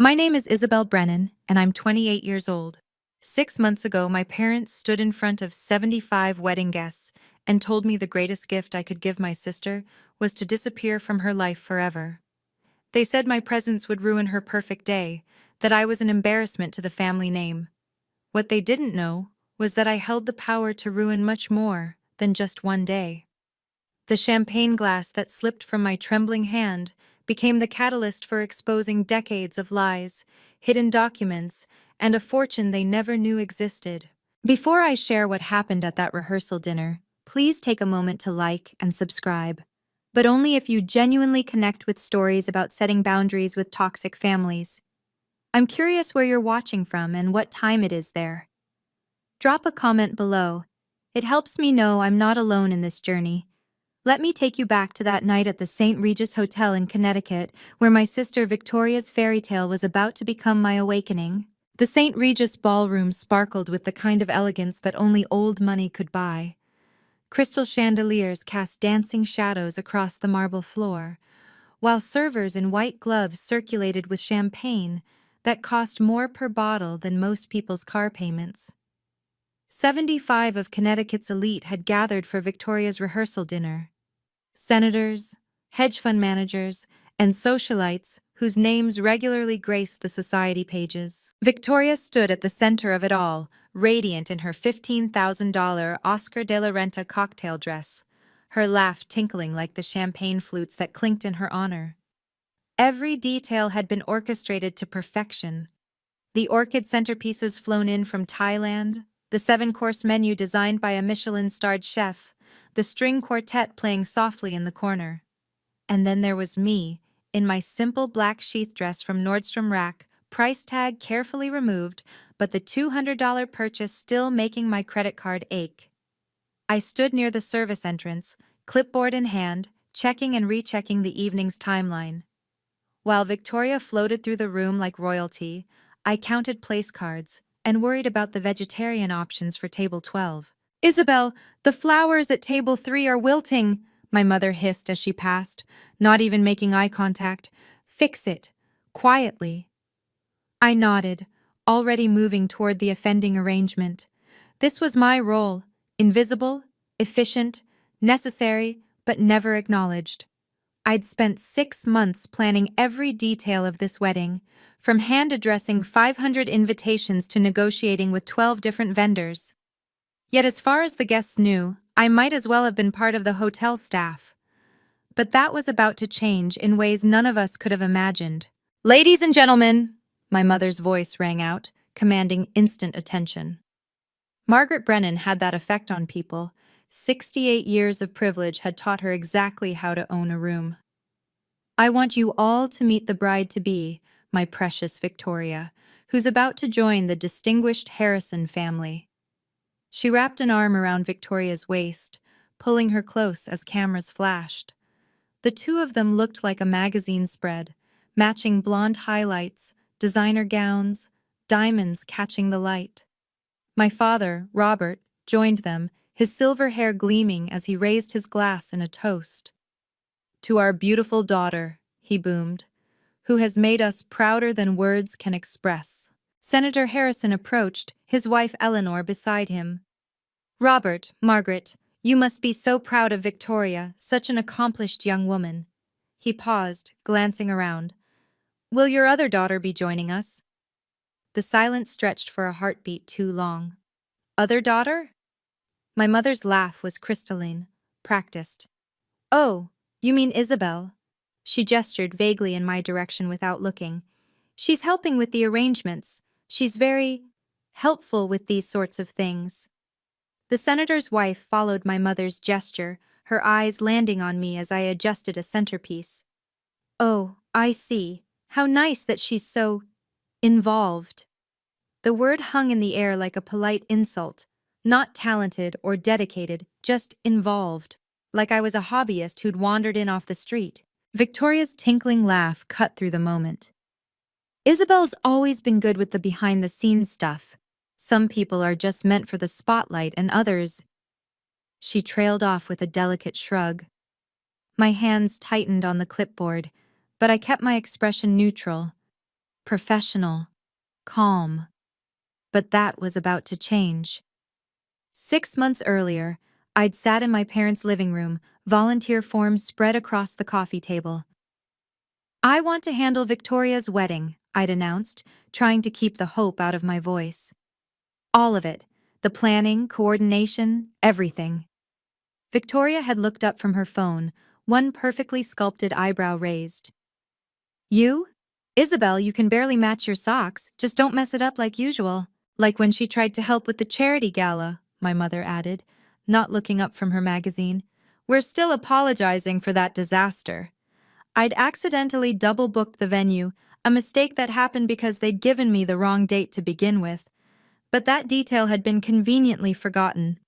My name is Isabel Brennan, and I'm 28 years old. 6 months ago, my parents stood in front of 75 wedding guests and told me the greatest gift I could give my sister was to disappear from her life forever. They said my presence would ruin her perfect day, that I was an embarrassment to the family name. What they didn't know was that I held the power to ruin much more than just one day. The champagne glass that slipped from my trembling hand became the catalyst for exposing decades of lies, hidden documents, and a fortune they never knew existed. Before I share what happened at that rehearsal dinner, please take a moment to like and subscribe. But only if you genuinely connect with stories about setting boundaries with toxic families. I'm curious where you're watching from and what time it is there. Drop a comment below. It helps me know I'm not alone in this journey. Let me take you back to that night at the St. Regis Hotel in Connecticut, where my sister Victoria's fairy tale was about to become my awakening. The St. Regis ballroom sparkled with the kind of elegance that only old money could buy. Crystal chandeliers cast dancing shadows across the marble floor, while servers in white gloves circulated with champagne that cost more per bottle than most people's car payments. 75 of Connecticut's elite had gathered for Victoria's rehearsal dinner. Senators, hedge fund managers, and socialites whose names regularly graced the society pages. Victoria stood at the center of it all, radiant in her $15,000 Oscar de la Renta cocktail dress, her laugh tinkling like the champagne flutes that clinked in her honor. Every detail had been orchestrated to perfection. The orchid centerpieces flown in from Thailand, the 7-course menu designed by a Michelin-starred chef, the string quartet playing softly in the corner. And then there was me, in my simple black sheath dress from Nordstrom Rack, price tag carefully removed, but the $200 purchase still making my credit card ache. I stood near the service entrance, clipboard in hand, checking and rechecking the evening's timeline. While Victoria floated through the room like royalty, I counted place cards and worried about the vegetarian options for table 12. "Isabel, the flowers at table 3 are wilting," my mother hissed as she passed, not even making eye contact. "Fix it." Quietly. I nodded, already moving toward the offending arrangement. This was my role, invisible, efficient, necessary, but never acknowledged. I'd spent 6 months planning every detail of this wedding, from hand-addressing 500 invitations to negotiating with 12 different vendors. Yet as far as the guests knew, I might as well have been part of the hotel staff. But that was about to change in ways none of us could have imagined. "Ladies and gentlemen," my mother's voice rang out, commanding instant attention. Margaret Brennan had that effect on people. 68 years of privilege had taught her exactly how to own a room. "I want you all to meet the bride-to-be, my precious Victoria, who's about to join the distinguished Harrison family." She wrapped an arm around Victoria's waist, pulling her close as cameras flashed. The two of them looked like a magazine spread, matching blonde highlights, designer gowns, diamonds catching the light. My father, Robert, joined them, his silver hair gleaming as he raised his glass in a toast. "To our beautiful daughter," he boomed, "who has made us prouder than words can express." Senator Harrison approached, his wife Eleanor beside him. "Robert, Margaret, you must be so proud of Victoria, such an accomplished young woman." He paused, glancing around. "Will your other daughter be joining us?" The silence stretched for a heartbeat too long. "Other daughter?" My mother's laugh was crystalline, practiced. "Oh, you mean Isabel?" She gestured vaguely in my direction without looking. "She's helping with the arrangements. She's very helpful with these sorts of things." The senator's wife followed my mother's gesture, her eyes landing on me as I adjusted a centerpiece. "Oh, I see. How nice that she's so involved." The word hung in the air like a polite insult. Not talented or dedicated, just involved. Like I was a hobbyist who'd wandered in off the street. Victoria's tinkling laugh cut through the moment. "Isabel's always been good with the behind-the-scenes stuff. Some people are just meant for the spotlight and others—" She trailed off with a delicate shrug. My hands tightened on the clipboard, but I kept my expression neutral. professional, calm. But that was about to change. 6 months earlier, I'd sat in my parents' living room, volunteer forms spread across the coffee table. "I want to handle Victoria's wedding," I'd announced, trying to keep the hope out of my voice. All of it, the planning, coordination, everything. Victoria had looked up from her phone, one perfectly sculpted eyebrow raised. "You? Isabel, you can barely match your socks, just don't mess it up like usual." "Like when she tried to help with the charity gala," my mother added, not looking up from her magazine. "We're still apologizing for that disaster." I'd accidentally double-booked the venue, a mistake that happened because they'd given me the wrong date to begin with. But that detail had been conveniently forgotten.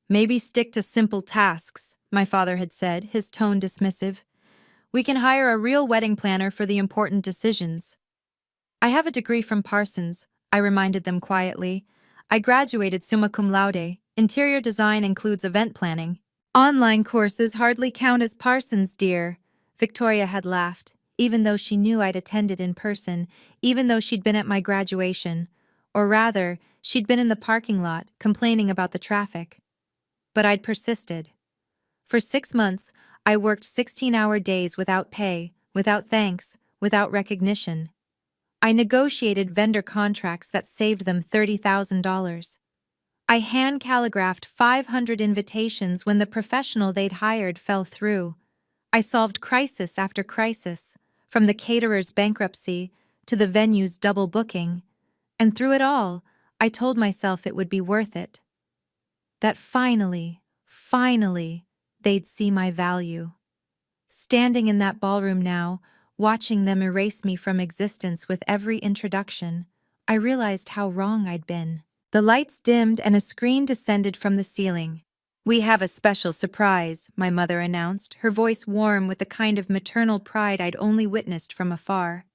"Maybe stick to simple tasks," my father had said, his tone dismissive. "We can hire a real wedding planner for the important decisions." "I have a degree from Parsons," I reminded them quietly. "I graduated summa cum laude. Interior design includes event planning." "Online courses hardly count as Parsons, dear," Victoria had laughed, even though she knew I'd attended in person, even though she'd been at my graduation. Or rather, she'd been in the parking lot, complaining about the traffic. But I'd persisted. For 6 months, I worked 16-hour days without pay, without thanks, without recognition. I negotiated vendor contracts that saved them $30,000. I hand-calligraphed 500 invitations when the professional they'd hired fell through. I solved crisis after crisis, from the caterer's bankruptcy to the venue's double booking. And through it all, I told myself it would be worth it. That finally, they'd see my value. Standing in that ballroom now, watching them erase me from existence with every introduction, I realized how wrong I'd been. The lights dimmed and a screen descended from the ceiling. "We have a special surprise," my mother announced, her voice warm with the kind of maternal pride I'd only witnessed from afar.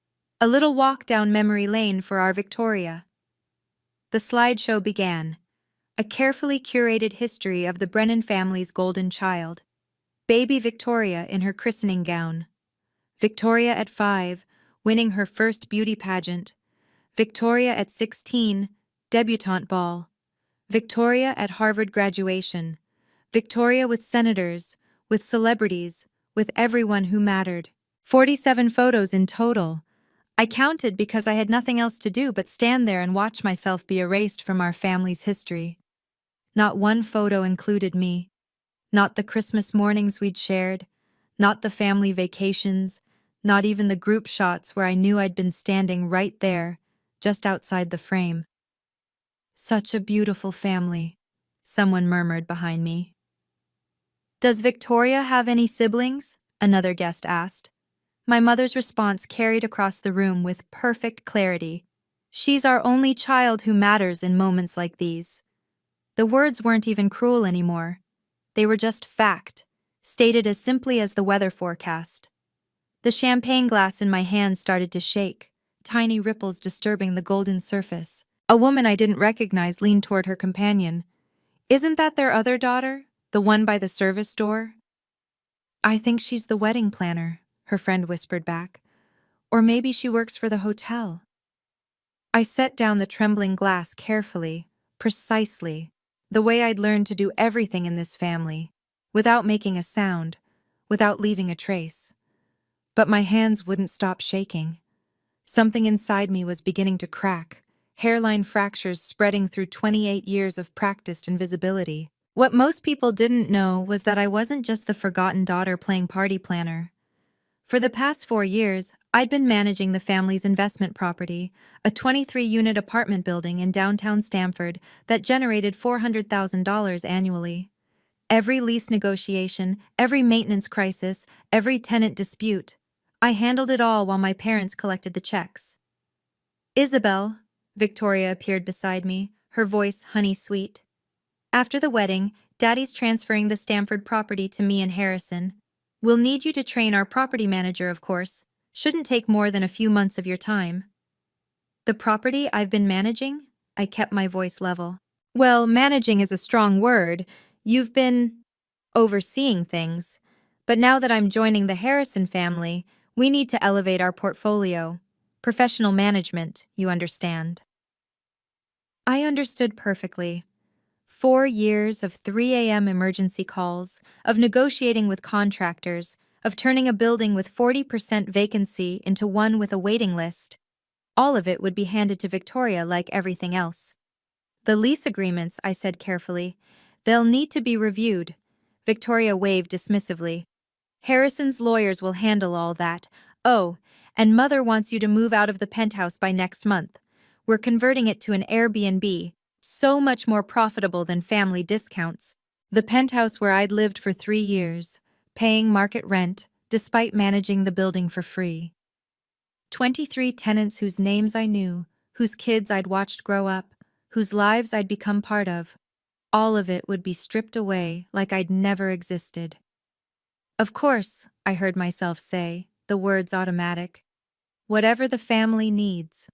"A little walk down memory lane for our Victoria." The slideshow began, a carefully curated history of the Brennan family's golden child. Baby Victoria in her christening gown. Victoria at 5, winning her first beauty pageant. Victoria at 16, debutante ball. Victoria at Harvard graduation. Victoria with senators, with celebrities, with everyone who mattered. 47 photos in total. I counted because I had nothing else to do but stand there and watch myself be erased from our family's history. Not one photo included me. Not the Christmas mornings we'd shared, not the family vacations, not even the group shots where I knew I'd been standing right there, just outside the frame. "Such a beautiful family," someone murmured behind me. "Does Victoria have any siblings?" another guest asked. My mother's response carried across the room with perfect clarity. "She's our only child who matters in moments like these." The words weren't even cruel anymore. They were just fact, stated as simply as the weather forecast. The champagne glass in my hand started to shake, tiny ripples disturbing the golden surface. A woman I didn't recognize leaned toward her companion. "Isn't that their other daughter, the one by the service door?" "I think she's the wedding planner," her friend whispered back. "Or maybe she works for the hotel." I set down the trembling glass carefully, precisely, the way I'd learned to do everything in this family, without making a sound, without leaving a trace. But my hands wouldn't stop shaking. Something inside me was beginning to crack, hairline fractures spreading through 28 years of practiced invisibility. What most people didn't know was that I wasn't just the forgotten daughter playing party planner. For the past 4 years, I'd been managing the family's investment property, a 23-unit apartment building in downtown Stamford that generated $400,000 annually. Every lease negotiation, every maintenance crisis, every tenant dispute, I handled it all while my parents collected the checks. "Isabel," Victoria appeared beside me, her voice honey-sweet. "After the wedding, Daddy's transferring the Stamford property to me and Harrison. We'll need you to train our property manager, of course. Shouldn't take more than a few months of your time." "The property I've been managing?" I kept my voice level. "Well, managing is a strong word. You've been overseeing things. But now that I'm joining the Harrison family, we need to elevate our portfolio. Professional management, you understand. I understood perfectly. 4 years of 3 a.m. emergency calls, of negotiating with contractors, of turning a building with 40% vacancy into one with a waiting list. All of it would be handed to Victoria like everything else. The lease agreements, I said carefully. They'll need to be reviewed. Victoria waved dismissively. Harrison's lawyers will handle all that. Oh, and Mother wants you to move out of the penthouse by next month. We're converting it to an Airbnb, so much more profitable than family discounts. The penthouse where I'd lived for 3 years, paying market rent, despite managing the building for free. 23 tenants whose names I knew, whose kids I'd watched grow up, whose lives I'd become part of. All of it would be stripped away like I'd never existed. Of course, I heard myself say, the words automatic. Whatever the family needs.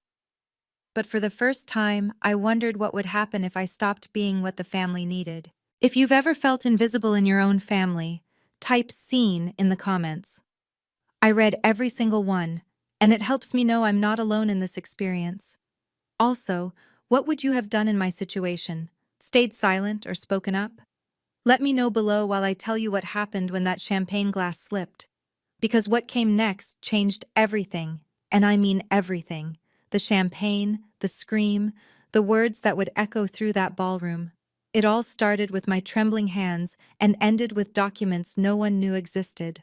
But for the first time, I wondered what would happen if I stopped being what the family needed. If you've ever felt invisible in your own family, type "seen" in the comments. I read every single one, and it helps me know I'm not alone in this experience. Also, what would you have done in my situation? Stayed silent or spoken up? Let me know below while I tell you what happened when that champagne glass slipped. Because what came next changed everything, and I mean everything. The champagne, the scream, the words that would echo through that ballroom. It all started with my trembling hands and ended with documents no one knew existed.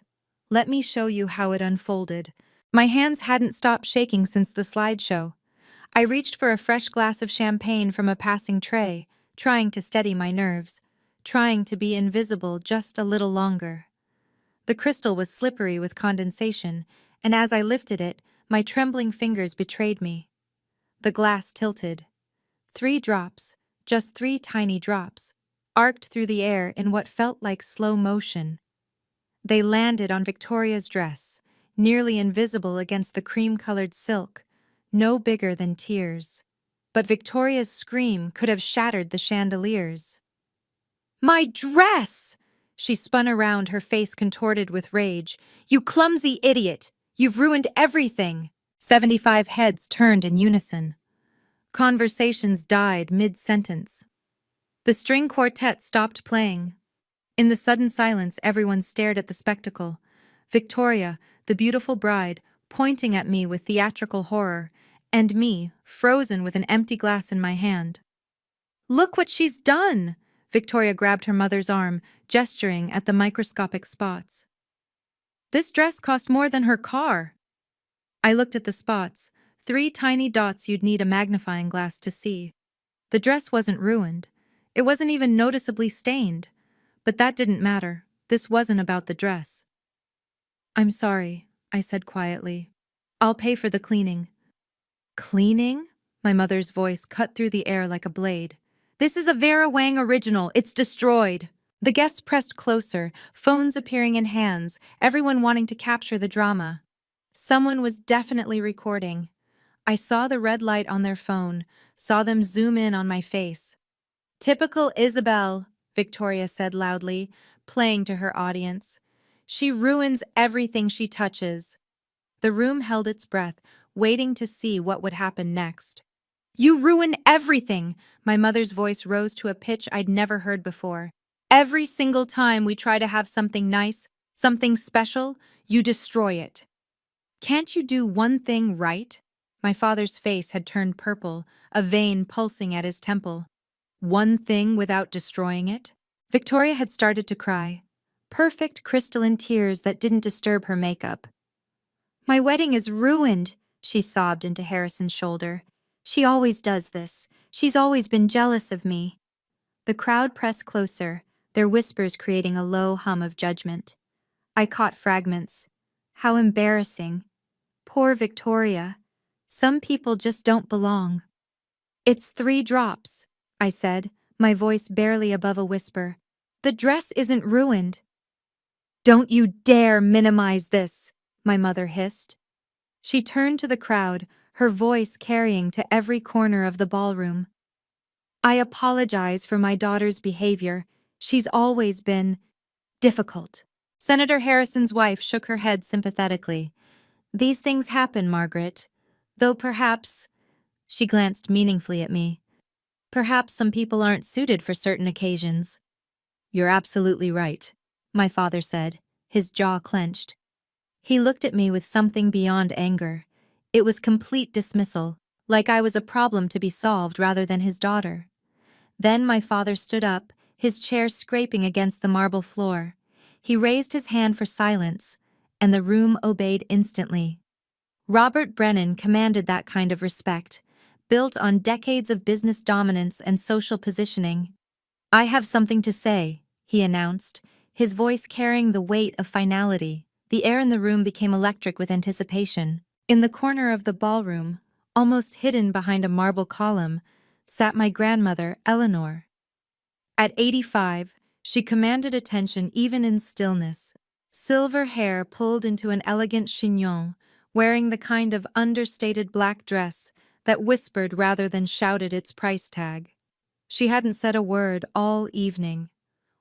Let me show you how it unfolded. My hands hadn't stopped shaking since the slideshow. I reached for a fresh glass of champagne from a passing tray, trying to steady my nerves, trying to be invisible just a little longer. The crystal was slippery with condensation, and as I lifted it, my trembling fingers betrayed me. The glass tilted. 3 drops, just 3 tiny drops, arced through the air in what felt like slow motion. They landed on Victoria's dress, nearly invisible against the cream-colored silk, no bigger than tears. But Victoria's scream could have shattered the chandeliers. "My dress!" She spun around, her face contorted with rage. "You clumsy idiot! You've ruined everything!" 75 heads turned in unison. Conversations died mid-sentence. The string quartet stopped playing. In the sudden silence, everyone stared at the spectacle. Victoria, the beautiful bride, pointing at me with theatrical horror, and me, frozen with an empty glass in my hand. "Look what she's done!" Victoria grabbed her mother's arm, gesturing at the microscopic spots. "This dress cost more than her car." I looked at the spots, 3 tiny dots you'd need a magnifying glass to see. The dress wasn't ruined. It wasn't even noticeably stained. But that didn't matter. This wasn't about the dress. "I'm sorry," I said quietly. "I'll pay for the cleaning." "Cleaning?" My mother's voice cut through the air like a blade. "This is a Vera Wang original. It's destroyed." The guests pressed closer, phones appearing in hands, everyone wanting to capture the drama. Someone was definitely recording. I saw the red light on their phone, saw them zoom in on my face. "Typical Isabel," Victoria said loudly, playing to her audience. "She ruins everything she touches." The room held its breath, waiting to see what would happen next. "You ruin everything!" My mother's voice rose to a pitch I'd never heard before. "Every single time we try to have something nice, something special, you destroy it. Can't you do one thing right?" My father's face had turned purple, a vein pulsing at his temple. "One thing without destroying it?" Victoria had started to cry. Perfect crystalline tears that didn't disturb her makeup. "My wedding is ruined," she sobbed into Harrison's shoulder. "She always does this. She's always been jealous of me." The crowd pressed closer, their whispers creating a low hum of judgment. I caught fragments. "How embarrassing. Poor Victoria. Some people just don't belong." "It's 3 drops," I said, my voice barely above a whisper. "The dress isn't ruined." "Don't you dare minimize this," my mother hissed. She turned to the crowd, her voice carrying to every corner of the ballroom. "I apologize for my daughter's behavior. She's always been difficult." Senator Harrison's wife shook her head sympathetically. "These things happen, Margaret. Though perhaps, she glanced meaningfully at me, perhaps some people aren't suited for certain occasions. You're absolutely right, my father said, his jaw clenched. He looked at me with something beyond anger. It was complete dismissal, like I was a problem to be solved rather than his daughter. Then my father stood up, his chair scraping against the marble floor. He raised his hand for silence, and the room obeyed instantly. Robert Brennan commanded that kind of respect, built on decades of business dominance and social positioning. I have something to say, he announced, his voice carrying the weight of finality. The air in the room became electric with anticipation. In the corner of the ballroom, almost hidden behind a marble column, sat my grandmother, Eleanor. At 85, she commanded attention even in stillness. Silver hair pulled into an elegant chignon, wearing the kind of understated black dress that whispered rather than shouted its price tag. She hadn't said a word all evening.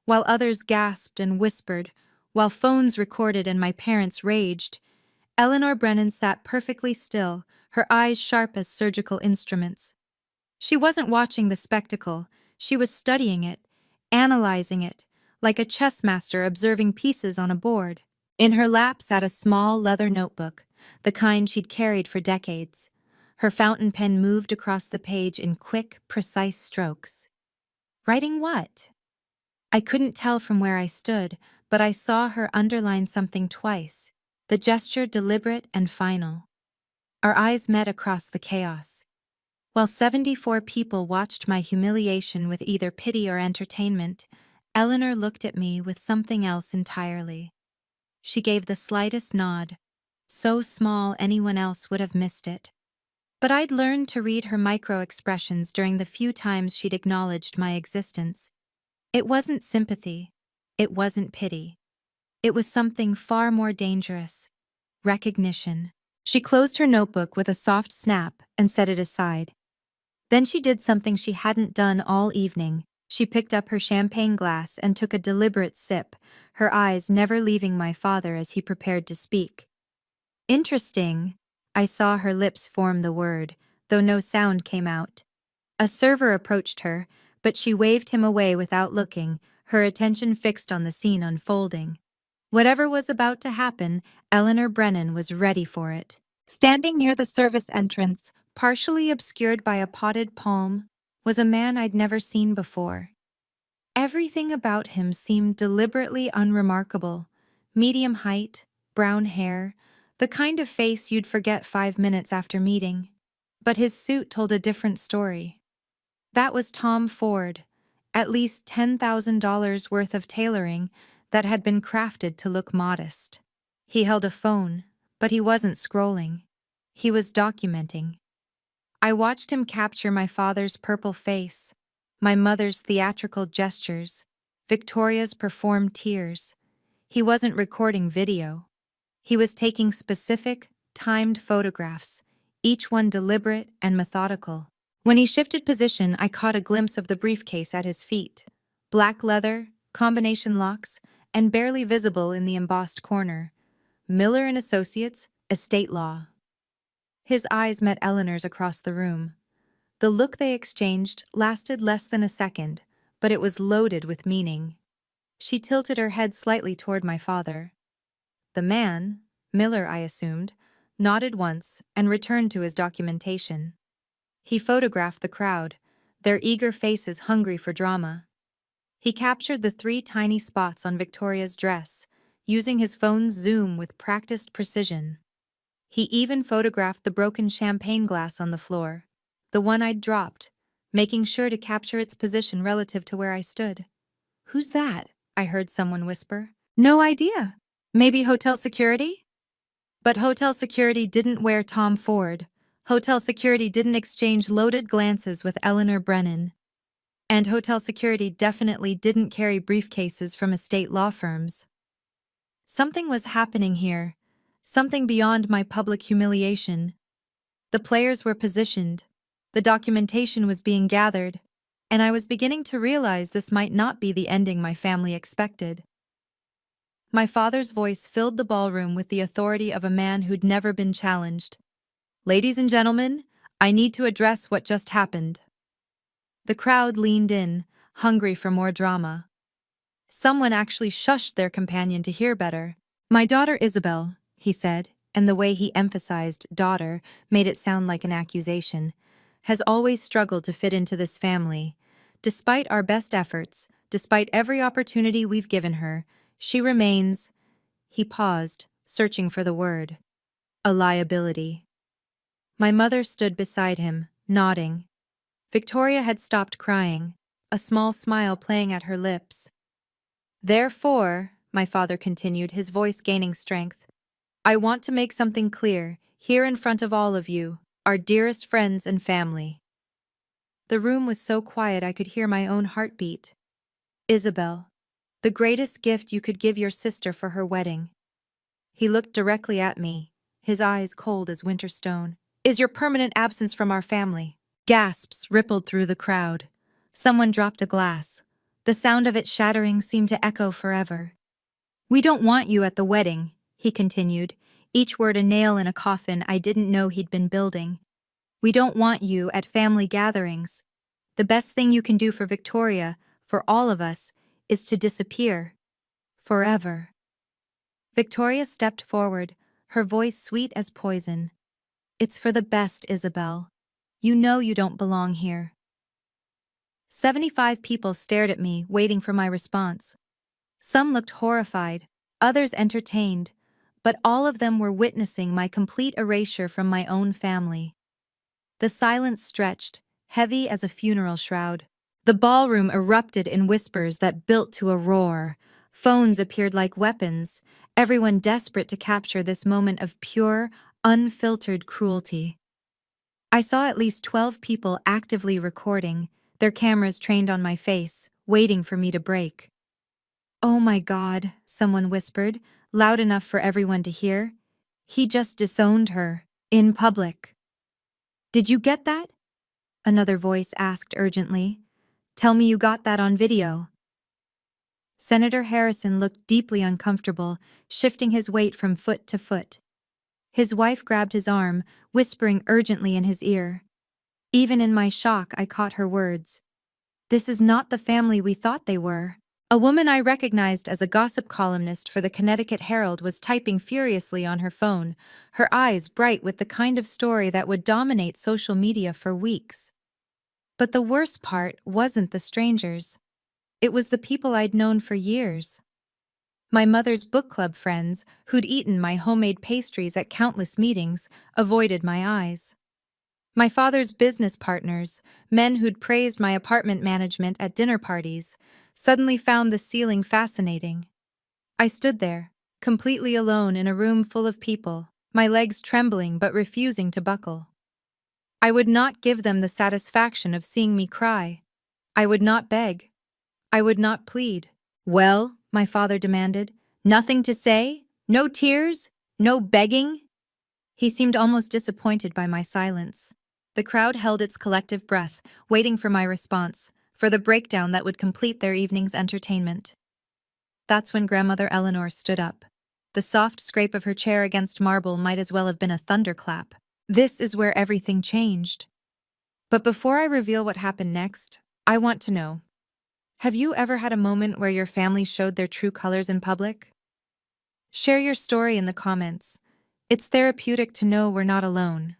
While others gasped and whispered, while phones recorded and my parents raged, Eleanor Brennan sat perfectly still, her eyes sharp as surgical instruments. She wasn't watching the spectacle, she was studying it, analyzing it, like a chess master observing pieces on a board. In her lap sat a small leather notebook, the kind she'd carried for decades. Her fountain pen moved across the page in quick, precise strokes. Writing what? I couldn't tell from where I stood, but I saw her underline something twice, the gesture deliberate and final. Our eyes met across the chaos. While 74 people watched my humiliation with either pity or entertainment, Eleanor looked at me with something else entirely. She gave the slightest nod, so small anyone else would have missed it. But I'd learned to read her micro-expressions during the few times she'd acknowledged my existence. It wasn't sympathy. It wasn't pity. It was something far more dangerous. Recognition. She closed her notebook with a soft snap and set it aside. Then she did something she hadn't done all evening. She picked up her champagne glass and took a deliberate sip, her eyes never leaving my father as he prepared to speak. Interesting. I saw her lips form the word, though no sound came out. A server approached her, but she waved him away without looking, her attention fixed on the scene unfolding. Whatever was about to happen, Eleanor Brennan was ready for it. Standing near the service entrance, partially obscured by a potted palm, was a man I'd never seen before. Everything about him seemed deliberately unremarkable. Medium height, brown hair, the kind of face you'd forget 5 minutes after meeting. But his suit told a different story. That was Tom Ford, at least $10,000 worth of tailoring that had been crafted to look modest. He held a phone, but he wasn't scrolling. He was documenting. I watched him capture my father's purple face, my mother's theatrical gestures, Victoria's performed tears. He wasn't recording video. He was taking specific, timed photographs, each one deliberate and methodical. When he shifted position, I caught a glimpse of the briefcase at his feet. Black leather, combination locks, and barely visible in the embossed corner. Miller and Associates, Estate Law. His eyes met Eleanor's across the room. The look they exchanged lasted less than a second, but it was loaded with meaning. She tilted her head slightly toward my father. The man, Miller I assumed, nodded once and returned to his documentation. He photographed the crowd, their eager faces hungry for drama. He captured the 3 tiny spots on Victoria's dress, using his phone's zoom with practiced precision. He even photographed the broken champagne glass on the floor, the one I'd dropped, making sure to capture its position relative to where I stood. "Who's that?" I heard someone whisper. "No idea. Maybe hotel security?" But hotel security didn't wear Tom Ford. Hotel security didn't exchange loaded glances with Eleanor Brennan. And hotel security definitely didn't carry briefcases from estate law firms. Something was happening here, something beyond my public humiliation. The players were positioned, the documentation was being gathered, and I was beginning to realize this might not be the ending my family expected. My father's voice filled the ballroom with the authority of a man who'd never been challenged. Ladies and gentlemen, I need to address what just happened. The crowd leaned in, hungry for more drama. Someone actually shushed their companion to hear better. My daughter Isabel, he said, and the way he emphasized daughter made it sound like an accusation, has always struggled to fit into this family. Despite our best efforts, despite every opportunity we've given her, she remains— He paused, searching for the word. A liability. My mother stood beside him, nodding. Victoria had stopped crying, a small smile playing at her lips. Therefore, my father continued, his voice gaining strength, I want to make something clear, here in front of all of you, our dearest friends and family. The room was so quiet I could hear my own heartbeat. Isabel, the greatest gift you could give your sister for her wedding. He looked directly at me, his eyes cold as winter stone. Is your permanent absence from our family. Gasps rippled through the crowd. Someone dropped a glass. The sound of it shattering seemed to echo forever. We don't want you at the wedding, he continued, each word a nail in a coffin I didn't know he'd been building. We don't want you at family gatherings. The best thing you can do for Victoria, for all of us, is to disappear. Forever. Victoria stepped forward, her voice sweet as poison. It's for the best, Isabel. You know you don't belong here. 75 people stared at me, waiting for my response. Some looked horrified, others entertained, but all of them were witnessing my complete erasure from my own family. The silence stretched, heavy as a funeral shroud. The ballroom erupted in whispers that built to a roar. Phones appeared like weapons, everyone desperate to capture this moment of pure, unfiltered cruelty. I saw at least 12 people actively recording, their cameras trained on my face, waiting for me to break. Oh my God, someone whispered, loud enough for everyone to hear. He just disowned her, in public. Did you get that? Another voice asked urgently. Tell me you got that on video. Senator Harrison looked deeply uncomfortable, shifting his weight from foot to foot. His wife grabbed his arm, whispering urgently in his ear. Even in my shock, I caught her words. This is not the family we thought they were. A woman I recognized as a gossip columnist for the Connecticut Herald was typing furiously on her phone, her eyes bright with the kind of story that would dominate social media for weeks. But the worst part wasn't the strangers. It was the people I'd known for years. My mother's book club friends, who'd eaten my homemade pastries at countless meetings, avoided my eyes. My father's business partners, men who'd praised my apartment management at dinner parties, suddenly found the ceiling fascinating. I stood there, completely alone in a room full of people, my legs trembling but refusing to buckle. I would not give them the satisfaction of seeing me cry. I would not beg. I would not plead. Well, my father demanded, nothing to say? No tears? No begging? He seemed almost disappointed by my silence. The crowd held its collective breath, waiting for my response, for the breakdown that would complete their evening's entertainment. That's when Grandmother Eleanor stood up. The soft scrape of her chair against marble might as well have been a thunderclap. This is where everything changed. But before I reveal what happened next, I want to know, have you ever had a moment where your family showed their true colors in public? Share your story in the comments. It's therapeutic to know we're not alone.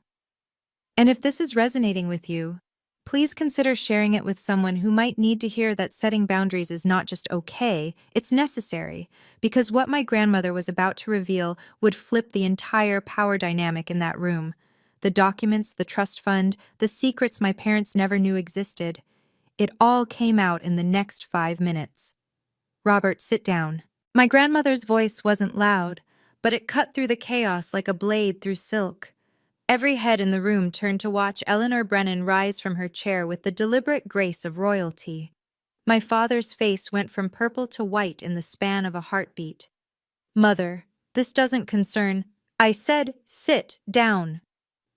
And if this is resonating with you, please consider sharing it with someone who might need to hear that setting boundaries is not just okay, it's necessary, because what my grandmother was about to reveal would flip the entire power dynamic in that room. The documents, the trust fund, the secrets my parents never knew existed. It all came out in the next 5 minutes. Robert, sit down. My grandmother's voice wasn't loud, but it cut through the chaos like a blade through silk. Every head in the room turned to watch Eleanor Brennan rise from her chair with the deliberate grace of royalty. My father's face went from purple to white in the span of a heartbeat. Mother, this doesn't concern— I said, sit down.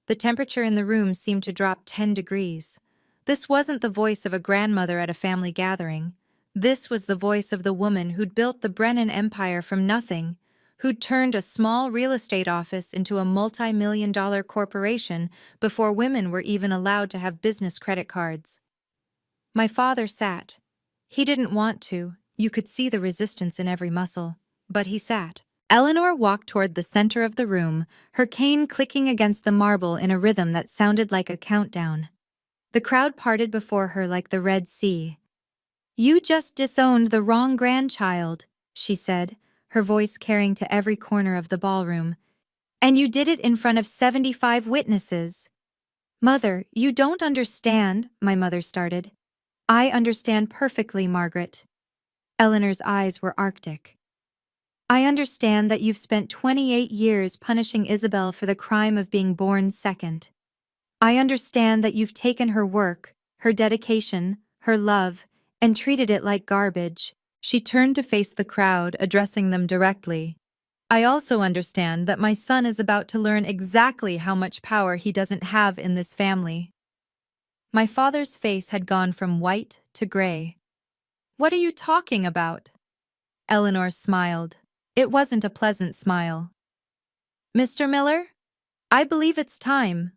The temperature in the room seemed to drop 10 degrees. This wasn't the voice of a grandmother at a family gathering. This was the voice of the woman who'd built the Brennan empire from nothing, who'd turned a small real estate office into a multi-million-dollar corporation before women were even allowed to have business credit cards. My father sat. He didn't want to. You could see the resistance in every muscle. But he sat. Eleanor walked toward the center of the room, her cane clicking against the marble in a rhythm that sounded like a countdown. The crowd parted before her like the Red Sea. "You just disowned the wrong grandchild," she said, her voice carrying to every corner of the ballroom. "And you did it in front of 75 witnesses." "Mother, you don't understand," my mother started. "I understand perfectly, Margaret." Eleanor's eyes were arctic. "I understand that you've spent 28 years punishing Isabel for the crime of being born second. I understand that you've taken her work, her dedication, her love, and treated it like garbage." She turned to face the crowd, addressing them directly. "I also understand that my son is about to learn exactly how much power he doesn't have in this family." My father's face had gone from white to gray. "What are you talking about?" Eleanor smiled. It wasn't a pleasant smile. "Mr. Miller, I believe it's time."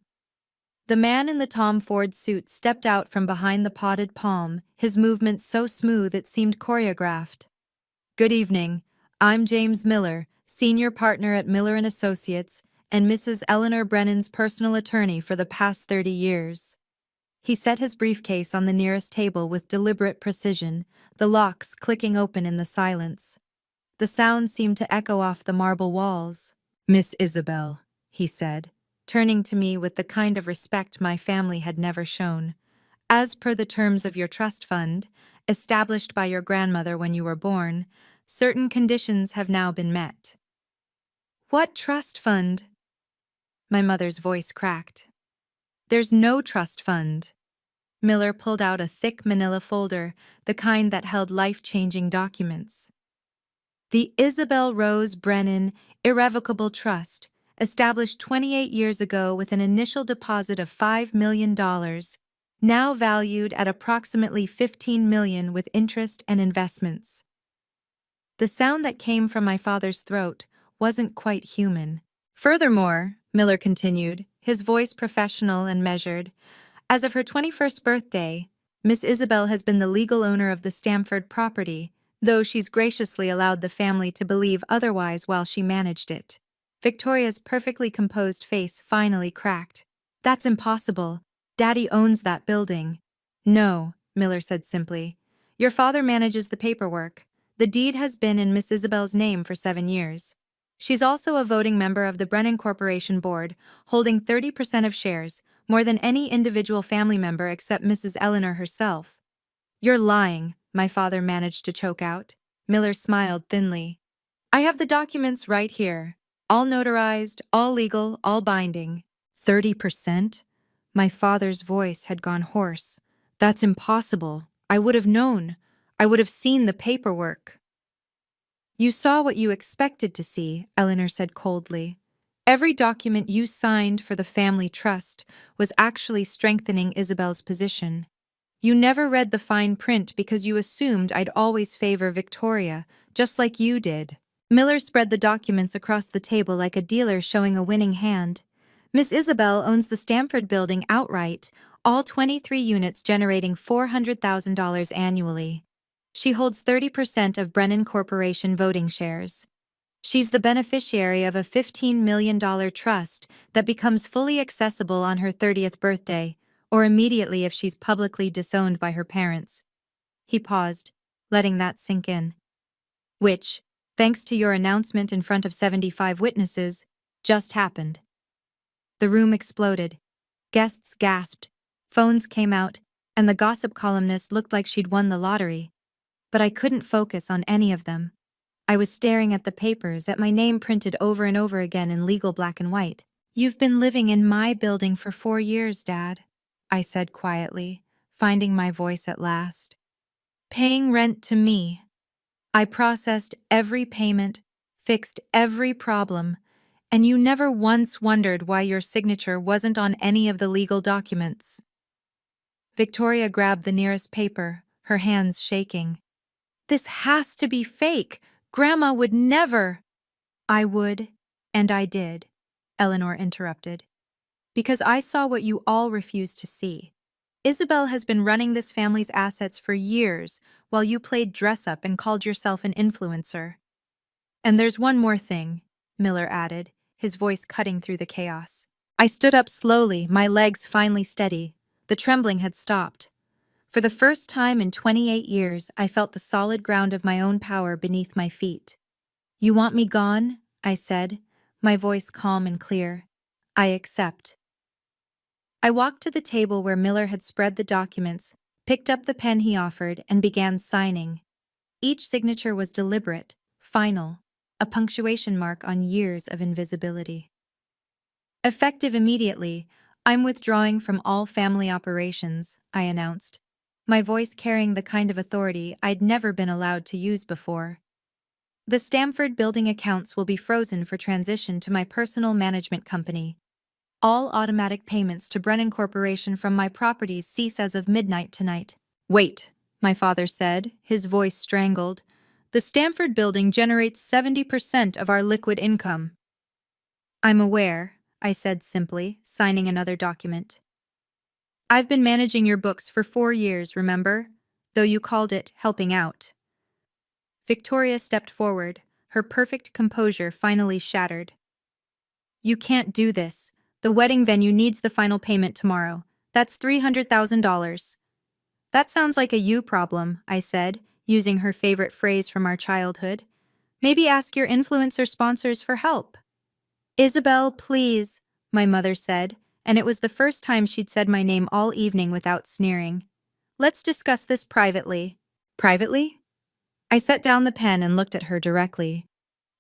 The man in the Tom Ford suit stepped out from behind the potted palm, his movements so smooth it seemed choreographed. "Good evening. I'm James Miller, senior partner at Miller & Associates, and Mrs. Eleanor Brennan's personal attorney for the past 30 years. He set his briefcase on the nearest table with deliberate precision, the locks clicking open in the silence. The sound seemed to echo off the marble walls. "Miss Isabel," he said, turning to me with the kind of respect my family had never shown. "As per the terms of your trust fund, established by your grandmother when you were born, certain conditions have now been met." "What trust fund?" My mother's voice cracked. "There's no trust fund." Miller pulled out a thick manila folder, the kind that held life-changing documents. "The Isabel Rose Brennan Irrevocable Trust, established 28 years ago with an initial deposit of $5 million, now valued at approximately $15 million with interest and investments." The sound that came from my father's throat wasn't quite human. "Furthermore," Miller continued, his voice professional and measured, "as of her 21st birthday, Miss Isabel has been the legal owner of the Stamford property, though she's graciously allowed the family to believe otherwise while she managed it." Victoria's perfectly composed face finally cracked. "That's impossible. Daddy owns that building." "No," Miller said simply. "Your father manages the paperwork. The deed has been in Miss Isabel's name for 7 years. She's also a voting member of the Brennan Corporation Board, holding 30% of shares, more than any individual family member except Mrs. Eleanor herself." "You're lying," my father managed to choke out. Miller smiled thinly. "I have the documents right here. All notarized, all legal, all binding." 30%? My father's voice had gone hoarse. "That's impossible. I would have known. I would have seen the paperwork." "You saw what you expected to see," Eleanor said coldly. "Every document you signed for the family trust was actually strengthening Isabel's position. You never read the fine print because you assumed I'd always favor Victoria, just like you did." Miller spread the documents across the table like a dealer showing a winning hand. "Miss Isabel owns the Stamford building outright, all 23 units generating $400,000 annually. She holds 30% of Brennan Corporation voting shares. She's the beneficiary of a $15 million trust that becomes fully accessible on her 30th birthday, or immediately if she's publicly disowned by her parents." He paused, letting that sink in. "Which, thanks to your announcement in front of 75 witnesses, just happened." The room exploded. Guests gasped, phones came out, and the gossip columnist looked like she'd won the lottery. But I couldn't focus on any of them. I was staring at the papers, at my name printed over and over again in legal black and white. "You've been living in my building for 4 years, Dad," I said quietly, finding my voice at last. "Paying rent to me. I processed every payment, fixed every problem, and you never once wondered why your signature wasn't on any of the legal documents." Victoria grabbed the nearest paper, her hands shaking. "This has to be fake. Grandma would never." I would, and I did, Eleanor interrupted, because I saw what you all refused to see. Isabel has been running this family's assets for years while you played dress-up and called yourself an influencer. And there's one more thing, Miller added, his voice cutting through the chaos. I stood up slowly, my legs finally steady. The trembling had stopped. For the first time in 28 years, I felt the solid ground of my own power beneath my feet. You want me gone? I said, my voice calm and clear. I accept. I walked to the table where Miller had spread the documents, picked up the pen he offered, and began signing. Each signature was deliberate, final, a punctuation mark on years of invisibility. Effective immediately, I'm withdrawing from all family operations, I announced, my voice carrying the kind of authority I'd never been allowed to use before. The Stamford building accounts will be frozen for transition to my personal management company. All automatic payments to Brennan Corporation from my properties cease as of midnight tonight. Wait, my father said, his voice strangled. The Stamford building generates 70% of our liquid income. I'm aware, I said simply, signing another document. I've been managing your books for 4 years, remember? Though you called it helping out. Victoria stepped forward, her perfect composure finally shattered. You can't do this. The wedding venue needs the final payment tomorrow. That's $300,000. That sounds like a you problem, I said, using her favorite phrase from our childhood. Maybe ask your influencer sponsors for help. Isabel, please, my mother said, and it was the first time she'd said my name all evening without sneering. Let's discuss this privately. Privately? I set down the pen and looked at her directly.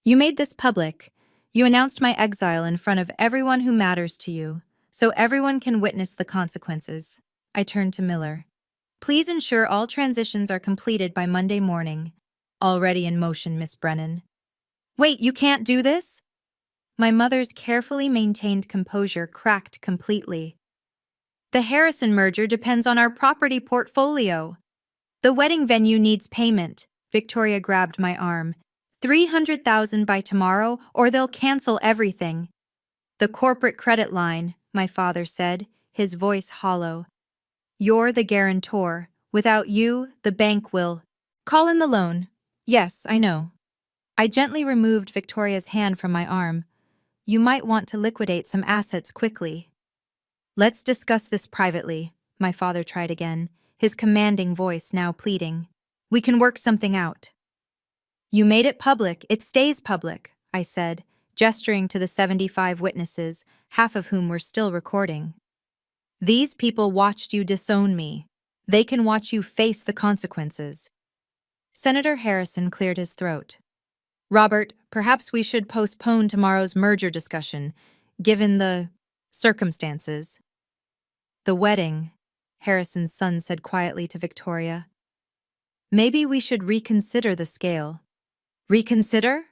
You made this public. You announced my exile in front of everyone who matters to you, so everyone can witness the consequences. I turned to Miller. Please ensure all transitions are completed by Monday morning. Already in motion, Miss Brennan. Wait, you can't do this? My mother's carefully maintained composure cracked completely. The Harrison merger depends on our property portfolio. The wedding venue needs payment. Victoria grabbed my arm. $300,000 by tomorrow, or they'll cancel everything. The corporate credit line, my father said, his voice hollow. You're the guarantor. Without you, the bank will. Call in the loan. Yes, I know. I gently removed Victoria's hand from my arm. You might want to liquidate some assets quickly. Let's discuss this privately, my father tried again, his commanding voice now pleading. We can work something out. You made it public, it stays public, I said, gesturing to the 75 witnesses, half of whom were still recording. These people watched you disown me. They can watch you face the consequences. Senator Harrison cleared his throat. Robert, perhaps we should postpone tomorrow's merger discussion, given the circumstances. The wedding, Harrison's son said quietly to Victoria. Maybe we should reconsider the scale. Reconsider?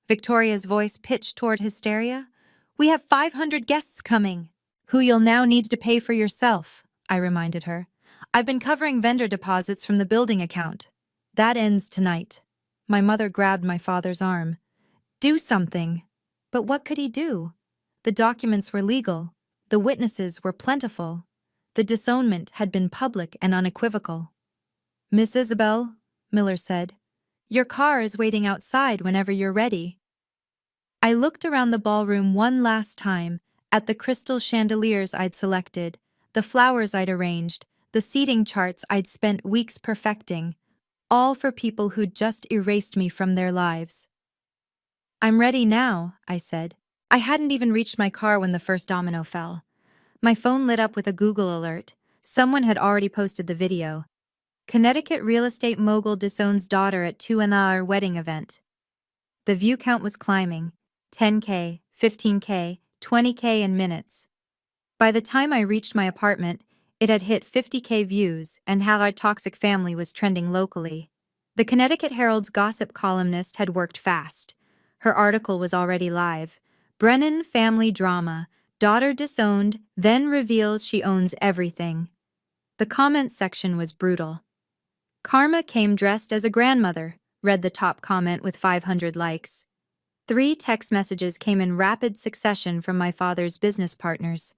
Victoria's voice pitched toward hysteria. We have 500 guests coming, who you'll now need to pay for yourself, I reminded her. I've been covering vendor deposits from the building account. That ends tonight. My mother grabbed my father's arm. Do something. But what could he do? The documents were legal. The witnesses were plentiful. The disownment had been public and unequivocal. Miss Isabel, Miller said, your car is waiting outside whenever you're ready. I looked around the ballroom one last time, at the crystal chandeliers I'd selected, the flowers I'd arranged, the seating charts I'd spent weeks perfecting, all for people who'd just erased me from their lives. I'm ready now, I said. I hadn't even reached my car when the first domino fell. My phone lit up with a Google alert. Someone had already posted the video. Connecticut real estate mogul disowns daughter at 2-hour wedding event. The view count was climbing, 10K, 15K, 20K in minutes. By the time I reached my apartment, it had hit 50K views, and how our toxic family was trending locally. The Connecticut Herald's gossip columnist had worked fast. Her article was already live. Brennan family drama. Daughter disowned, then reveals she owns everything. The comments section was brutal. Karma came dressed as a grandmother, read the top comment with 500 likes. 3 text messages came in rapid succession from my father's business partners.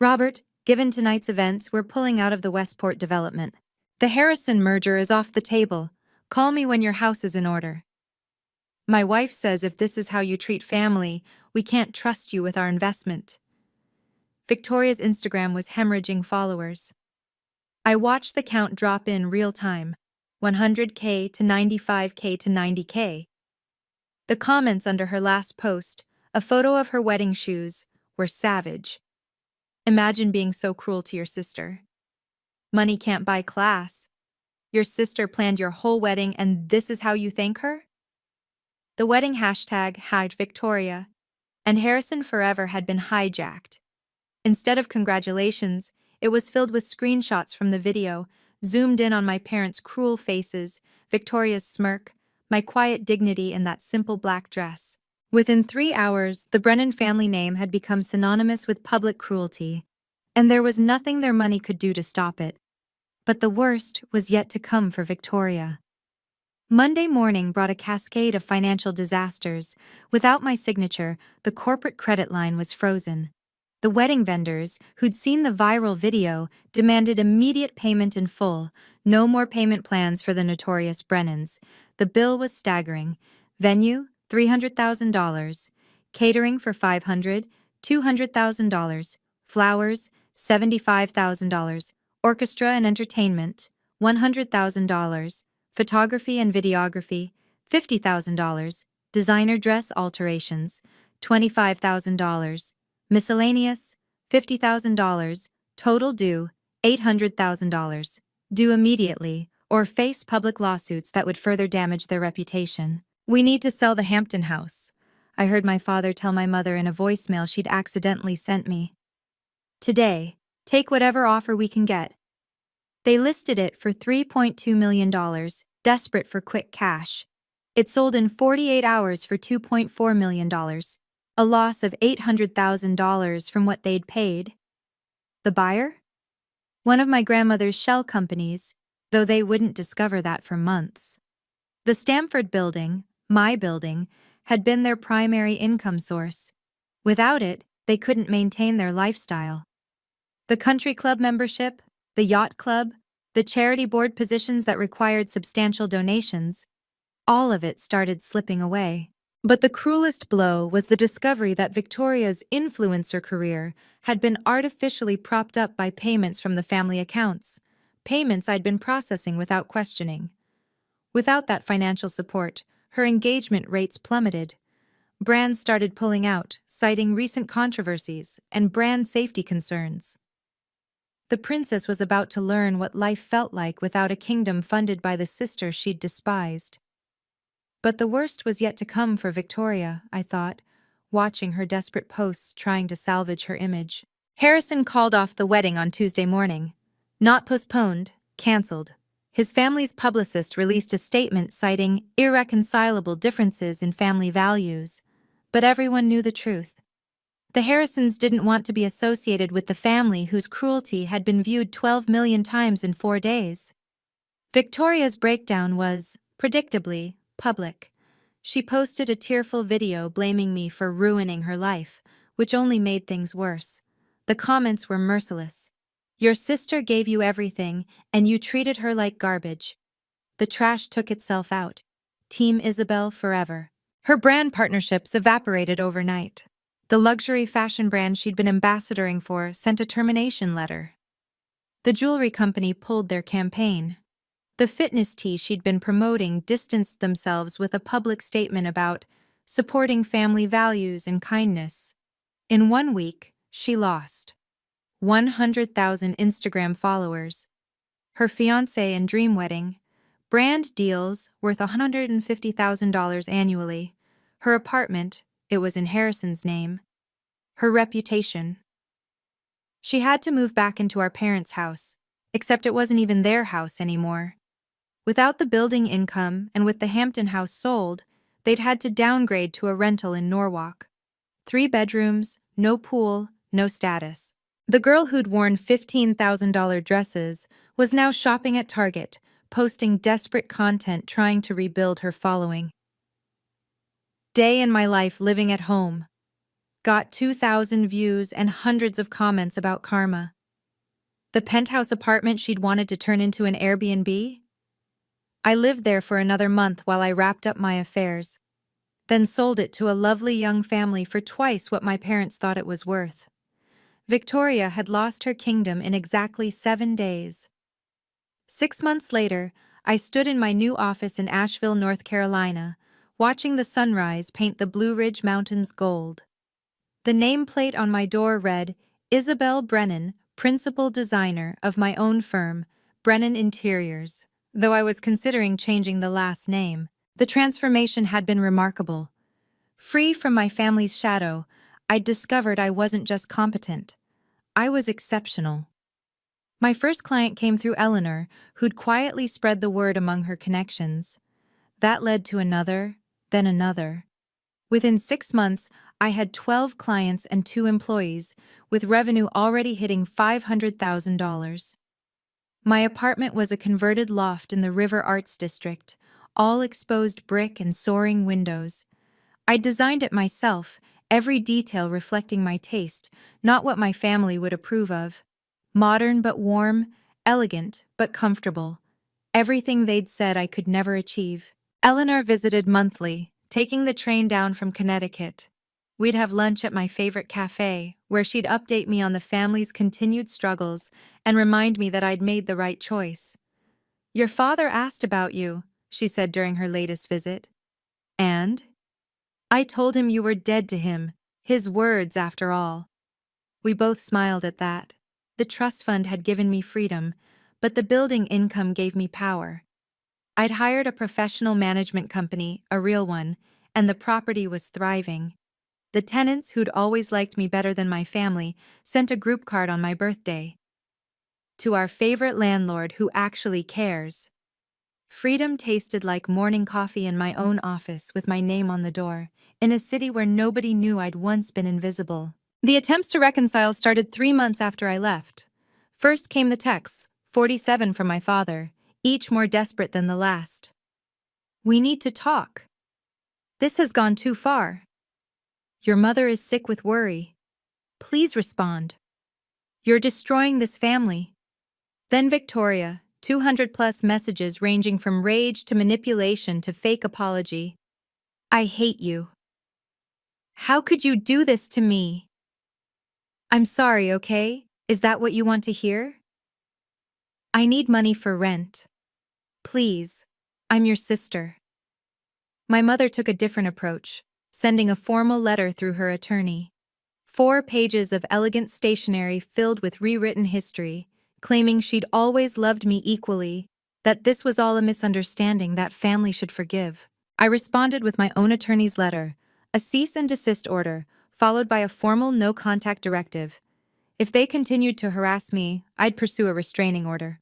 Robert, given tonight's events, we're pulling out of the Westport development. The Harrison merger is off the table. Call me when your house is in order. My wife says if this is how you treat family, we can't trust you with our investment. Victoria's Instagram was hemorrhaging followers. I watched the count drop in real time, 100K to 95K to 90K. The comments under her last post, a photo of her wedding shoes, were savage. Imagine being so cruel to your sister. Money can't buy class. Your sister planned your whole wedding and this is how you thank her? The wedding hashtag had Victoria, and Harrison Forever had been hijacked. Instead of congratulations, it was filled with screenshots from the video, zoomed in on my parents' cruel faces, Victoria's smirk, my quiet dignity in that simple black dress. Within 3 hours, the Brennan family name had become synonymous with public cruelty, and there was nothing their money could do to stop it. But the worst was yet to come for Victoria. Monday morning brought a cascade of financial disasters. Without my signature, the corporate credit line was frozen. The wedding vendors, who'd seen the viral video, demanded immediate payment in full, no more payment plans for the notorious Brennans. The bill was staggering. Venue, $300,000. Catering for $500,000, $200,000. Flowers, $75,000. Orchestra and entertainment, $100,000. Photography and videography, $50,000. Designer dress alterations, $25,000. Miscellaneous, $50,000. Total due, $800,000. Due immediately, or face public lawsuits that would further damage their reputation. We need to sell the Hampton house, I heard my father tell my mother in a voicemail she'd accidentally sent me. Today, take whatever offer we can get. They listed it for $3.2 million, desperate for quick cash. It sold in 48 hours for $2.4 million, a loss of $800,000 from what they'd paid. The buyer? One of my grandmother's shell companies, though they wouldn't discover that for months. The Stamford building, my building, had been their primary income source. Without it, they couldn't maintain their lifestyle. The country club membership, the yacht club, the charity board positions that required substantial donations, all of it started slipping away. But the cruelest blow was the discovery that Victoria's influencer career had been artificially propped up by payments from the family accounts, payments I'd been processing without questioning. Without that financial support, her engagement rates plummeted. Brands started pulling out, citing recent controversies and brand safety concerns. The princess was about to learn what life felt like without a kingdom funded by the sister she'd despised. But the worst was yet to come for Victoria, I thought, watching her desperate posts trying to salvage her image. Harrison called off the wedding on Tuesday morning. Not postponed, cancelled. His family's publicist released a statement citing irreconcilable differences in family values. But everyone knew the truth. The Harrisons didn't want to be associated with the family whose cruelty had been viewed 12 million times in 4 days. Victoria's breakdown was, predictably, public. She posted a tearful video blaming me for ruining her life, which only made things worse. The comments were merciless. Your sister gave you everything, and you treated her like garbage. The trash took itself out. Team Isabel forever. Her brand partnerships evaporated overnight. The luxury fashion brand she'd been ambassadoring for sent a termination letter. The jewelry company pulled their campaign. The fitness tea she'd been promoting distanced themselves with a public statement about supporting family values and kindness. In 1 week, she lost 100,000 Instagram followers. Her fiancé and dream wedding, brand deals worth $150,000 annually, her apartment, it was in Harrison's name, her reputation. She had to move back into our parents' house, except it wasn't even their house anymore. Without the building income and with the Hampton house sold, they'd had to downgrade to a rental in Norwalk. 3 bedrooms, no pool, no status. The girl who'd worn $15,000 dresses was now shopping at Target, posting desperate content trying to rebuild her following. Day in my life living at home. Got 2,000 views and hundreds of comments about karma. The penthouse apartment she'd wanted to turn into an Airbnb? I lived there for another month while I wrapped up my affairs, then sold it to a lovely young family for twice what my parents thought it was worth. Victoria had lost her kingdom in exactly 7 days. 6 months later, I stood in my new office in Asheville, North Carolina, watching the sunrise paint the Blue Ridge Mountains gold. The nameplate on my door read, Isabel Brennan, principal designer of my own firm, Brennan Interiors. Though I was considering changing the last name, the transformation had been remarkable. Free from my family's shadow, I'd discovered I wasn't just competent. I was exceptional. My first client came through Eleanor, who'd quietly spread the word among her connections. That led to another, then another. Within 6 months, I had 12 clients and 2 employees, with revenue already hitting $500,000. My apartment was a converted loft in the River Arts District, all exposed brick and soaring windows. I designed it myself, every detail reflecting my taste, not what my family would approve of. Modern but warm, elegant but comfortable. Everything they'd said I could never achieve. Eleanor visited monthly, taking the train down from Connecticut. We'd have lunch at my favorite cafe, where she'd update me on the family's continued struggles and remind me that I'd made the right choice. "Your father asked about you," she said during her latest visit. "And?" "I told him you were dead to him, his words after all." We both smiled at that. The trust fund had given me freedom, but the building income gave me power. I'd hired a professional management company, a real one, and the property was thriving. The tenants, who'd always liked me better than my family, sent a group card on my birthday. "To our favorite landlord who actually cares." Freedom tasted like morning coffee in my own office with my name on the door, in a city where nobody knew I'd once been invisible. The attempts to reconcile started 3 months after I left. First came the texts, 47 from my father, each more desperate than the last. "We need to talk. This has gone too far. Your mother is sick with worry. Please respond. You're destroying this family." Then Victoria, 200 plus messages ranging from rage to manipulation to fake apology. "I hate you. How could you do this to me? I'm sorry, okay? Is that what you want to hear? I need money for rent. Please. I'm your sister." My mother took a different approach, sending a formal letter through her attorney. 4 pages of elegant stationery filled with rewritten history, claiming she'd always loved me equally, that this was all a misunderstanding that family should forgive. I responded with my own attorney's letter, a cease and desist order, followed by a formal no-contact directive. If they continued to harass me, I'd pursue a restraining order.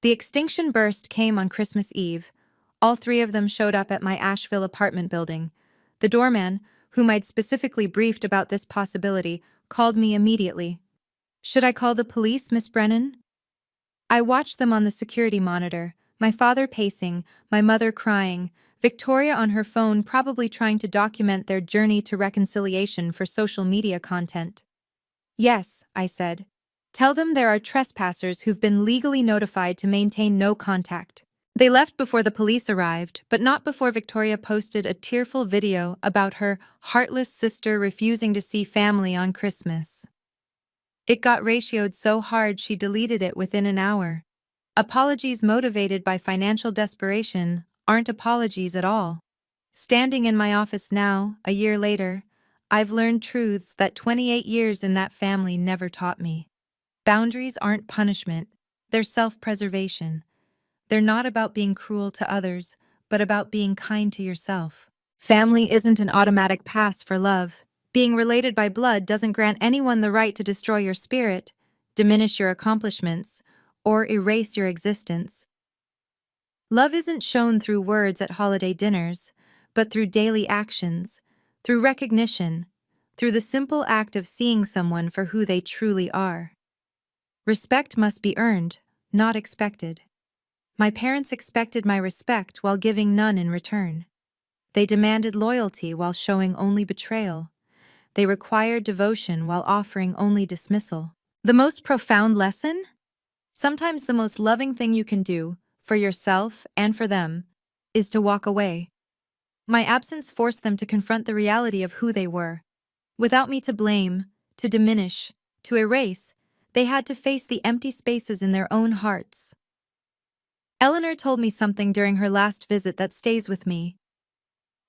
The extinction burst came on Christmas Eve. All 3 of them showed up at my Asheville apartment building. The doorman, whom I'd specifically briefed about this possibility, called me immediately. "Should I call the police, Miss Brennan?" I watched them on the security monitor, my father pacing, my mother crying, Victoria on her phone probably trying to document their journey to reconciliation for social media content. "Yes," I said. "Tell them there are trespassers who've been legally notified to maintain no contact." They left before the police arrived, but not before Victoria posted a tearful video about her heartless sister refusing to see family on Christmas. It got ratioed so hard she deleted it within an hour. Apologies motivated by financial desperation aren't apologies at all. Standing in my office now, a year later, I've learned truths that 28 years in that family never taught me. Boundaries aren't punishment, they're self-preservation. They're not about being cruel to others, but about being kind to yourself. Family isn't an automatic pass for love. Being related by blood doesn't grant anyone the right to destroy your spirit, diminish your accomplishments, or erase your existence. Love isn't shown through words at holiday dinners, but through daily actions, through recognition, through the simple act of seeing someone for who they truly are. Respect must be earned, not expected. My parents expected my respect while giving none in return. They demanded loyalty while showing only betrayal. They required devotion while offering only dismissal. The most profound lesson? Sometimes the most loving thing you can do, for yourself and for them, is to walk away. My absence forced them to confront the reality of who they were. Without me to blame, to diminish, to erase, they had to face the empty spaces in their own hearts. Eleanor told me something during her last visit that stays with me.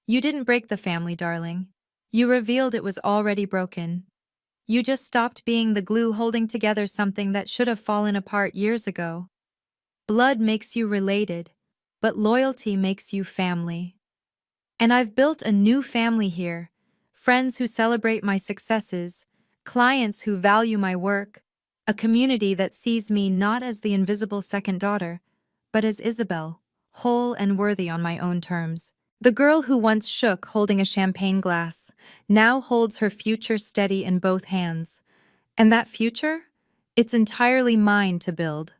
You didn't break the family, darling. You revealed it was already broken. You just stopped being the glue holding together something that should have fallen apart years ago. Blood makes you related, but loyalty makes you family. And I've built a new family here. Friends who celebrate my successes, clients who value my work, a community that sees me not as the invisible second daughter, but as Isabel, whole and worthy on my own terms. The girl who once shook holding a champagne glass now holds her future steady in both hands. And that future? It's entirely mine to build.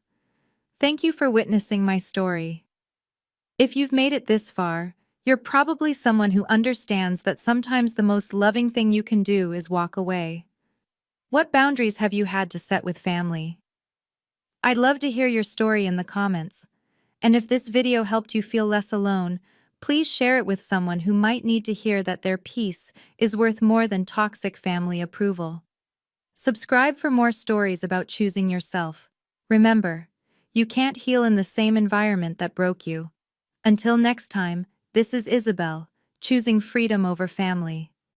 Thank you for witnessing my story. If you've made it this far, you're probably someone who understands that sometimes the most loving thing you can do is walk away. What boundaries have you had to set with family? I'd love to hear your story in the comments. And if this video helped you feel less alone, please share it with someone who might need to hear that their peace is worth more than toxic family approval. Subscribe for more stories about choosing yourself. Remember, you can't heal in the same environment that broke you. Until next time, this is Isabel, choosing freedom over family.